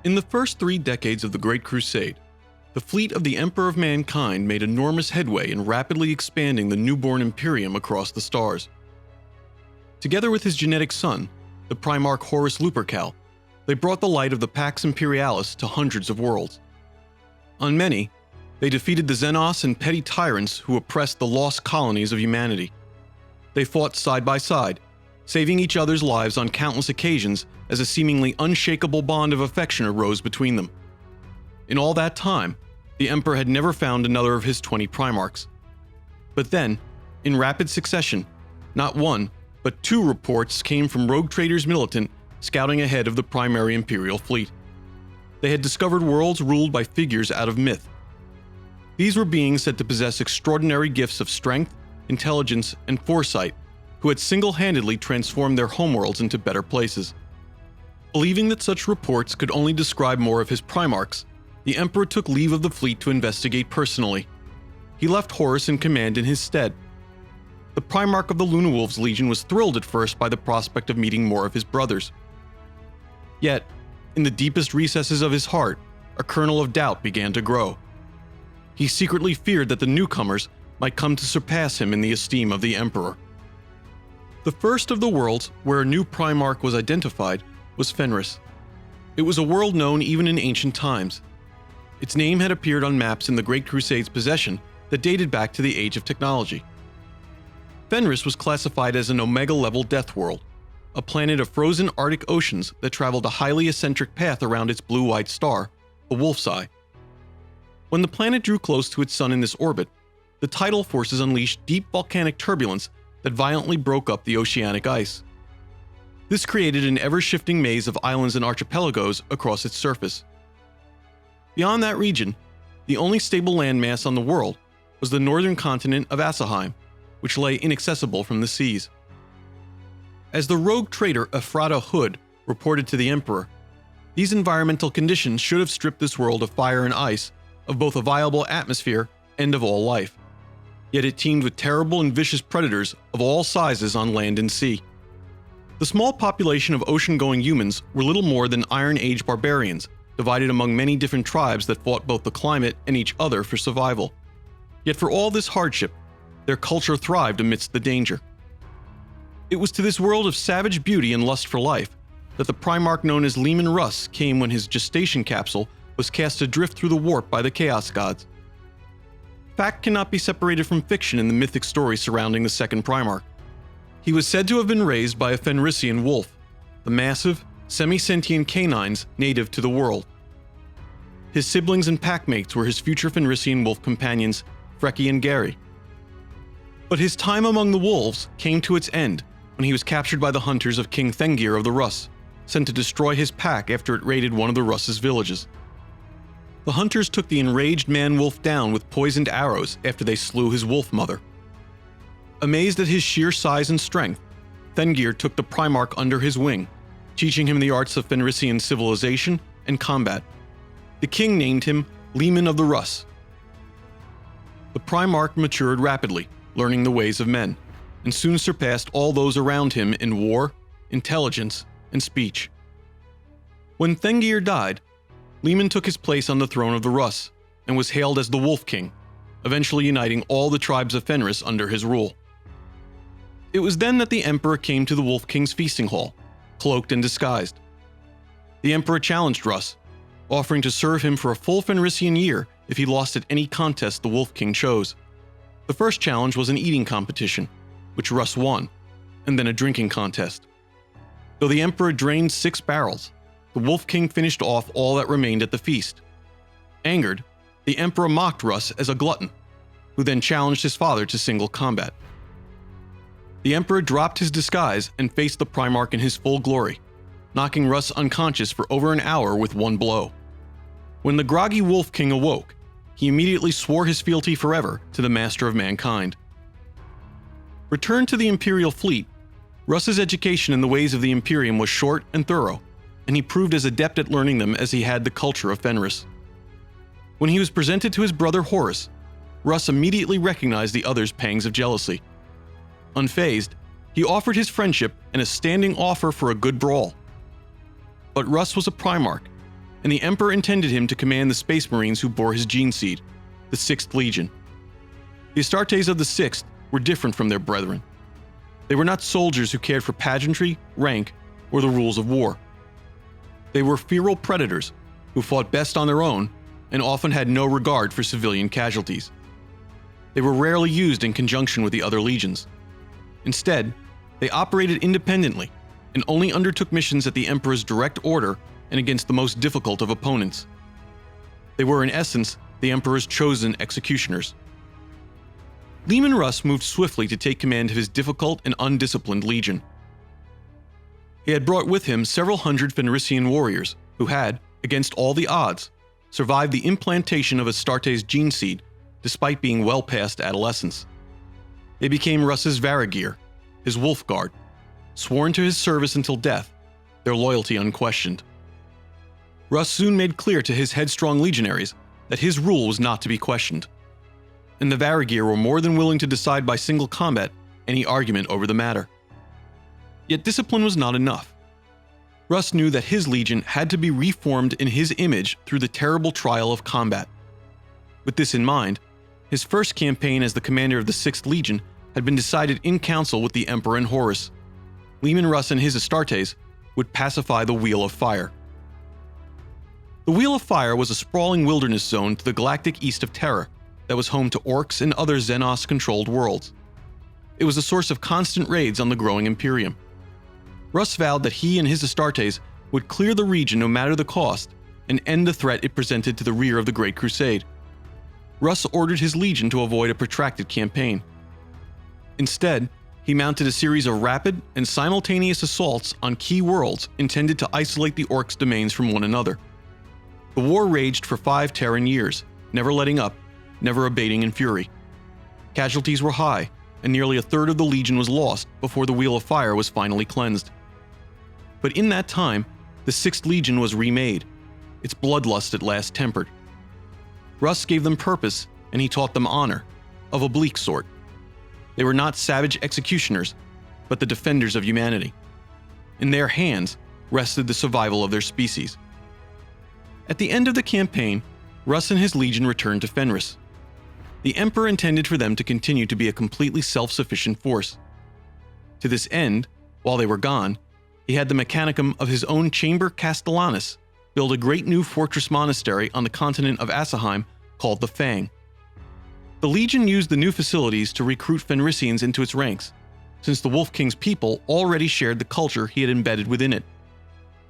In the first 3 decades of the Great Crusade, the fleet of the Emperor of Mankind made enormous headway in rapidly expanding the newborn Imperium across the stars. Together with his genetic son, the Primarch Horus Lupercal, they brought the light of the Pax Imperialis to hundreds of worlds. On many, they defeated the Xenos and petty tyrants who oppressed the lost colonies of humanity. They fought side by side, saving each other's lives on countless occasions as a seemingly unshakable bond of affection arose between them. In all that time, the Emperor had never found another of his 20 Primarchs. But then, in rapid succession, not 1, but 2 reports came from rogue traders militant scouting ahead of the primary Imperial fleet. They had discovered worlds ruled by figures out of myth. These were beings said to possess extraordinary gifts of strength, intelligence, and foresight, who had single-handedly transformed their homeworlds into better places. Believing that such reports could only describe more of his Primarchs, the Emperor took leave of the fleet to investigate personally. He left Horus in command in his stead. The Primarch of the Lunawolves Legion was thrilled at first by the prospect of meeting more of his brothers. Yet, in the deepest recesses of his heart, a kernel of doubt began to grow. He secretly feared that the newcomers might come to surpass him in the esteem of the Emperor. The first of the worlds where a new Primarch was identified was Fenris. It was a world known even in ancient times. Its name had appeared on maps in the Great Crusade's possession that dated back to the age of technology. Fenris was classified as an Omega-level death world, a planet of frozen Arctic oceans that traveled a highly eccentric path around its blue-white star, the Wolf's Eye. When the planet drew close to its sun in this orbit, the tidal forces unleashed deep volcanic turbulence that violently broke up the oceanic ice. This created an ever-shifting maze of islands and archipelagos across its surface. Beyond that region, the only stable landmass on the world was the northern continent of Asaheim, which lay inaccessible from the seas. As the rogue trader Ephrata Hood reported to the Emperor, these environmental conditions should have stripped this world of fire and ice, of both a viable atmosphere and of all life. Yet it teemed with terrible and vicious predators of all sizes on land and sea. The small population of ocean-going humans were little more than Iron Age barbarians, divided among many different tribes that fought both the climate and each other for survival. Yet for all this hardship, their culture thrived amidst the danger. It was to this world of savage beauty and lust for life that the Primarch known as Leman Russ came when his gestation capsule was cast adrift through the warp by the Chaos Gods. Fact cannot be separated from fiction in the mythic story surrounding the second Primarch. He was said to have been raised by a Fenrisian wolf, the massive, semi-sentient canines native to the world. His siblings and packmates were his future Fenrisian wolf companions, Freki and Gary. But his time among the wolves came to its end when he was captured by the hunters of King Thengir of the Russ, sent to destroy his pack after it raided one of the Russ's villages. The hunters took the enraged man-wolf down with poisoned arrows after they slew his wolf mother. Amazed at his sheer size and strength, Thengir took the Primarch under his wing, teaching him the arts of Fenrisian civilization and combat. The king named him Leman of the Russ. The Primarch matured rapidly, learning the ways of men, and soon surpassed all those around him in war, intelligence, and speech. When Thengir died, Leman took his place on the throne of the Russ and was hailed as the Wolf King, eventually uniting all the tribes of Fenris under his rule. It was then that the Emperor came to the Wolf King's feasting hall, cloaked and disguised. The Emperor challenged Russ, offering to serve him for a full Fenrisian year if he lost at any contest the Wolf King chose. The first challenge was an eating competition, which Russ won, and then a drinking contest. Though the Emperor drained 6 barrels, the Wolf King finished off all that remained at the feast. Angered, the Emperor mocked Russ as a glutton, who then challenged his father to single combat. The Emperor dropped his disguise and faced the Primarch in his full glory, knocking Russ unconscious for over an hour with one blow. When the groggy Wolf King awoke, he immediately swore his fealty forever to the master of mankind. Returned to the Imperial fleet, Russ's education in the ways of the Imperium was short and thorough, and he proved as adept at learning them as he had the culture of Fenris. When he was presented to his brother Horus, Russ immediately recognized the other's pangs of jealousy. Unfazed, he offered his friendship and a standing offer for a good brawl. But Russ was a Primarch, and the Emperor intended him to command the Space Marines who bore his gene seed, the 6th Legion. The Astartes of the 6th were different from their brethren. They were not soldiers who cared for pageantry, rank, or the rules of war. They were feral predators who fought best on their own and often had no regard for civilian casualties. They were rarely used in conjunction with the other legions. Instead, they operated independently and only undertook missions at the Emperor's direct order and against the most difficult of opponents. They were, in essence, the Emperor's chosen executioners. Leman Russ moved swiftly to take command of his difficult and undisciplined legion. He had brought with him several hundred Fenrisian warriors who had, against all the odds, survived the implantation of Astartes' gene seed despite being well past adolescence. They became Russ's Varigir, his wolf guard, sworn to his service until death, their loyalty unquestioned. Russ soon made clear to his headstrong legionaries that his rule was not to be questioned, and the Varigir were more than willing to decide by single combat any argument over the matter. Yet discipline was not enough. Russ knew that his legion had to be reformed in his image through the terrible trial of combat. With this in mind, his first campaign as the commander of the 6th Legion had been decided in council with the Emperor and Horus. Leman Russ and his Astartes would pacify the Wheel of Fire. The Wheel of Fire was a sprawling wilderness zone to the galactic east of Terra that was home to orcs and other Xenos-controlled worlds. It was a source of constant raids on the growing Imperium. Russ vowed that he and his Astartes would clear the region no matter the cost and end the threat it presented to the rear of the Great Crusade. Russ ordered his legion to avoid a protracted campaign. Instead, he mounted a series of rapid and simultaneous assaults on key worlds intended to isolate the orcs' domains from one another. The war raged for 5 Terran years, never letting up, never abating in fury. Casualties were high, and nearly a third of the legion was lost before the Wheel of Fire was finally cleansed. But in that time, the 6th Legion was remade, its bloodlust at last tempered. Russ gave them purpose, and he taught them honor, of a bleak sort. They were not savage executioners, but the defenders of humanity. In their hands rested the survival of their species. At the end of the campaign, Russ and his legion returned to Fenris. The Emperor intended for them to continue to be a completely self-sufficient force. To this end, while they were gone, he had the mechanicum of his own Chamber Castellanus build a great new fortress monastery on the continent of Asaheim called the Fang. The Legion used the new facilities to recruit Fenrisians into its ranks, since the Wolf King's people already shared the culture he had embedded within it.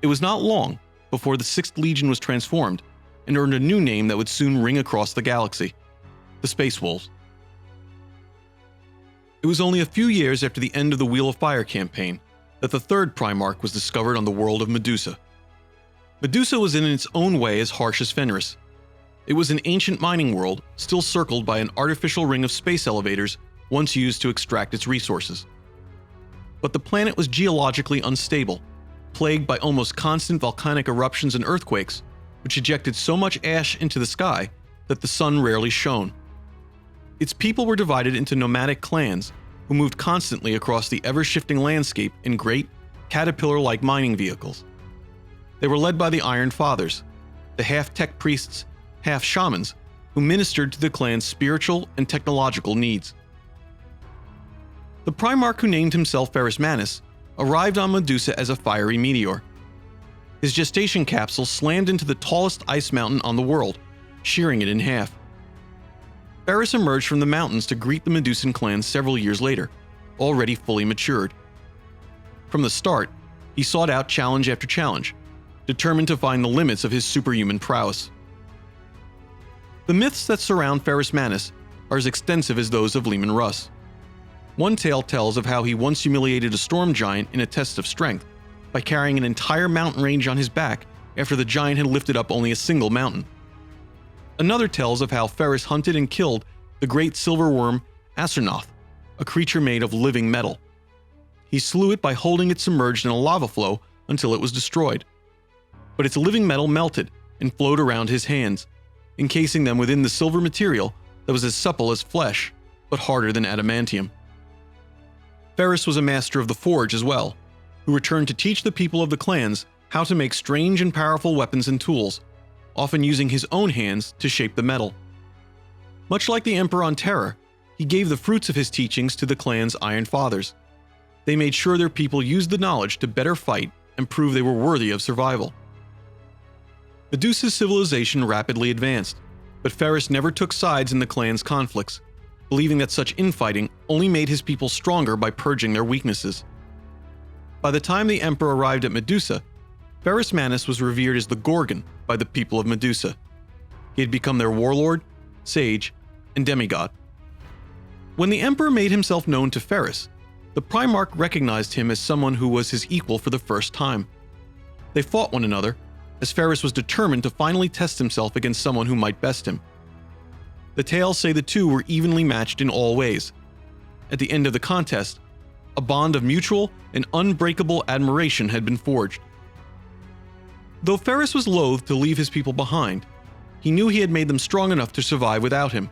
It was not long before the 6th Legion was transformed and earned a new name that would soon ring across the galaxy: the Space Wolves. It was only a few years after the end of the Wheel of Fire campaign that the 3rd Primarch was discovered on the world of Medusa. Medusa was in its own way as harsh as Fenris. It was an ancient mining world, still circled by an artificial ring of space elevators once used to extract its resources. But the planet was geologically unstable, plagued by almost constant volcanic eruptions and earthquakes, which ejected so much ash into the sky that the sun rarely shone. Its people were divided into nomadic clans who moved constantly across the ever-shifting landscape in great, caterpillar-like mining vehicles. They were led by the Iron Fathers, the half-tech priests, half-shamans, who ministered to the clan's spiritual and technological needs. The Primarch, who named himself Ferrus Manus, arrived on Medusa as a fiery meteor. His gestation capsule slammed into the tallest ice mountain on the world, shearing it in half. Ferrus emerged from the mountains to greet the Medusan clan several years later, already fully matured. From the start, he sought out challenge after challenge, determined to find the limits of his superhuman prowess. The myths that surround Ferrus Manus are as extensive as those of Leman Russ. One tale tells of how he once humiliated a storm giant in a test of strength by carrying an entire mountain range on his back after the giant had lifted up only a single mountain. Another tells of how Ferrus hunted and killed the great silver worm Acernoth, a creature made of living metal. He slew it by holding it submerged in a lava flow until it was destroyed. But its living metal melted and flowed around his hands, encasing them within the silver material that was as supple as flesh, but harder than adamantium. Ferrus was a master of the forge as well, who returned to teach the people of the clans how to make strange and powerful weapons and tools often using his own hands to shape the metal. Much like the Emperor on Terra, he gave the fruits of his teachings to the clan's Iron Fathers. They made sure their people used the knowledge to better fight and prove they were worthy of survival. Medusa's civilization rapidly advanced, but Ferrus never took sides in the clan's conflicts, believing that such infighting only made his people stronger by purging their weaknesses. By the time the Emperor arrived at Medusa, Ferrus Manus was revered as the Gorgon by the people of Medusa. He had become their warlord, sage, and demigod. When the Emperor made himself known to Ferrus, the Primarch recognized him as someone who was his equal for the first time. They fought one another, as Ferrus was determined to finally test himself against someone who might best him. The tales say the two were evenly matched in all ways. At the end of the contest, a bond of mutual and unbreakable admiration had been forged. Though Ferrus was loath to leave his people behind, he knew he had made them strong enough to survive without him.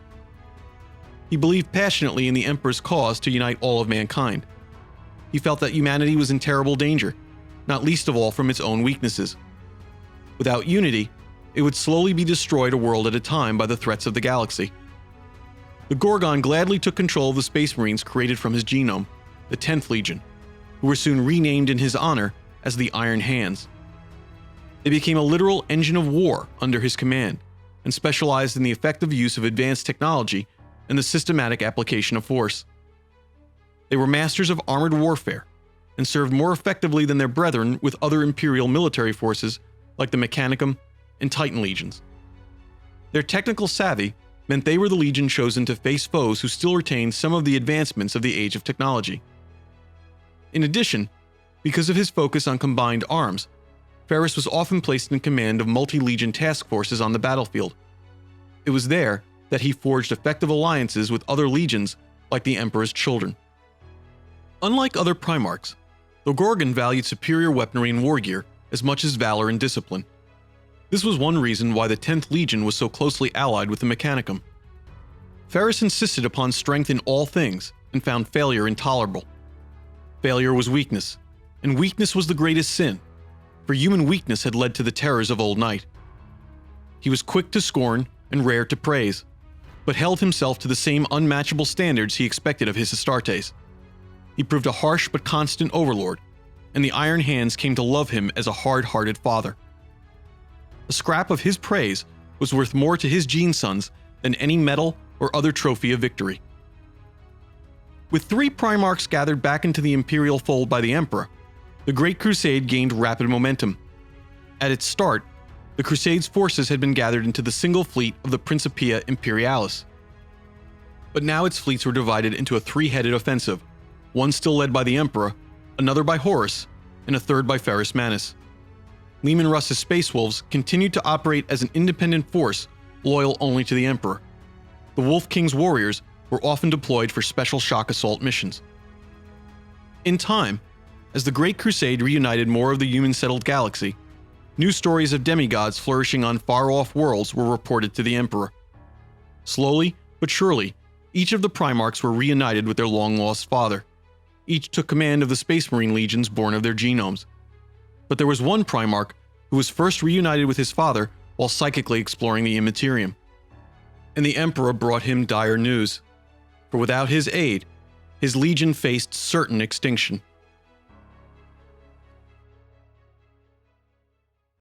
He believed passionately in the Emperor's cause to unite all of mankind. He felt that humanity was in terrible danger, not least of all from its own weaknesses. Without unity, it would slowly be destroyed a world at a time by the threats of the galaxy. The Gorgon gladly took control of the Space Marines created from his genome, the 10th Legion, who were soon renamed in his honor as the Iron Hands. They became a literal engine of war under his command, and specialized in the effective use of advanced technology and the systematic application of force. They were masters of armored warfare, and served more effectively than their brethren with other Imperial military forces like the Mechanicum and Titan legions. Their technical savvy meant they were the legion chosen to face foes who still retained some of the advancements of the age of technology. In addition, because of his focus on combined arms, Ferrus was often placed in command of multi-legion task forces on the battlefield. It was there that he forged effective alliances with other legions like the Emperor's Children. Unlike other Primarchs, the Gorgon valued superior weaponry and war gear as much as valor and discipline. This was one reason why the 10th Legion was so closely allied with the Mechanicum. Ferrus insisted upon strength in all things and found failure intolerable. Failure was weakness, and weakness was the greatest sin, for human weakness had led to the terrors of old night. He was quick to scorn and rare to praise, but held himself to the same unmatchable standards he expected of his Astartes. He proved a harsh but constant overlord, and the Iron Hands came to love him as a hard-hearted father. A scrap of his praise was worth more to his gene sons than any medal or other trophy of victory. With 3 Primarchs gathered back into the Imperial fold by the Emperor, the Great Crusade gained rapid momentum. At its start, the Crusade's forces had been gathered into the single fleet of the Principia Imperialis. But now its fleets were divided into a 3-headed offensive, one still led by the Emperor, another by Horus, and a third by Ferrus Manus. Leman Russ's Space Wolves continued to operate as an independent force, loyal only to the Emperor. The Wolf King's warriors were often deployed for special shock assault missions. In time, as the Great Crusade reunited more of the human-settled galaxy, new stories of demigods flourishing on far-off worlds were reported to the Emperor. Slowly but surely, each of the Primarchs were reunited with their long-lost father. Each took command of the Space Marine legions born of their genomes. But there was one Primarch who was first reunited with his father while psychically exploring the Immaterium. And the Emperor brought him dire news, for without his aid, his legion faced certain extinction.